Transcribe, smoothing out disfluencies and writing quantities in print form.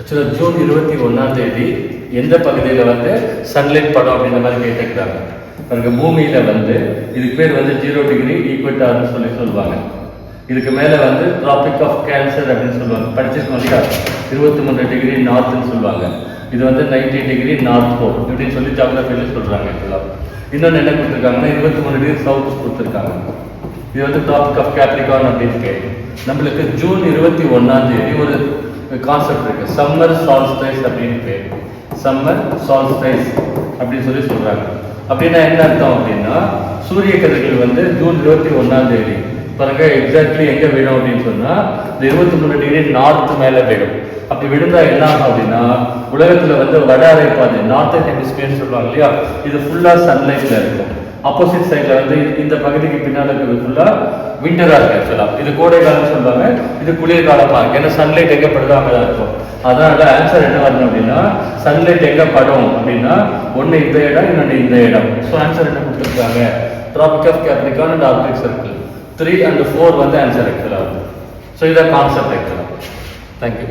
ஆக்சுவலாக ஜூன் 21 எந்த பகுதியில் வந்து சன்லைட் படம் அப்படின்ற மாதிரி கேட்டுக்கிறாங்க. பாருங்க, பூமியில் வந்து இதுக்கு பேர் வந்து 0 டிகிரி ஈக்வட்டார்னு சொல்லுவாங்க. இதுக்கு மேலே வந்து டிராபிக் ஆஃப் கேன்சர் அப்படின்னு சொல்லுவாங்க. படிச்சிருக்கோம் இல்லையா? 23 டிகிரி நார்த்னு சொல்லுவாங்க. இது வந்து 90 டிகிரி நார்த் போல் இப்படின்னு சொல்லி ஜாகிரபியில் சொல்கிறாங்க. ஆக்சுவலாக இன்னொன்று என்ன கொடுத்துருக்காங்கன்னா 23 டிகிரி சவுத் கொடுத்துருக்காங்க. இது வந்து டிராபிக் ஆஃப் கேப்ரிகான் அப்படின்னு கேட்கும். நம்மளுக்கு ஜூன் 21 ஒரு கான்செப்ட் இருக்கு, சம்மர் சால்ஸ்டைஸ் அப்படின்னு பேர். சம்மர் சால்ஸ்டைஸ் அப்படின்னு சொல்லி சொல்றாங்க. அப்படின்னா என்ன அர்த்தம் அப்படின்னா, சூரிய கதிர்கள் வந்து ஜூன் 21 பாருங்க எக்ஸாக்ட்லி எங்க விடும் அப்படின்னு சொன்னா 23 டிகிரி நார்த் மேல விடும். அப்படி விழுந்தா என்ன ஆகும் அப்படின்னா, உலகத்துல வந்து வட அரைப்பாதை நார்த் ஹெமிஸ்பியர்னு சொல்லுவாங்க இல்லையா, இது ஃபுல்லா சன்லைட்ல இருக்கும். ஆப்போசிட் சைட்ல வந்து இந்த பகுதிக்கு பின்னால் இருக்கிறது ஃபுல்லா விண்டரா இருக்கு. ஆக்சுவலா இது கோடை காலம் சொல்லுவாங்க, இது குளிர் காலமா இருக்கு. ஏன்னா சன்லைட் எங்க படுதோ அங்கதான் இருக்கும். அதனால ஆன்சர் என்ன வரணும் அப்படின்னா, சன்லைட் எங்க படும் அப்படின்னா ஒன்னு இந்த இடம், இன்னொன்னு இந்த இடம். ஸோ ஆன்சர் என்ன கொடுத்துருக்காங்க, tropic of Capricorn and Arctic circle. 3 and 4 வந்து ஆன்சர் ஆக்சுவலா. ஸோ இதான் கான்செப்ட் ஆக்சுவலா. தேங்க்யூ.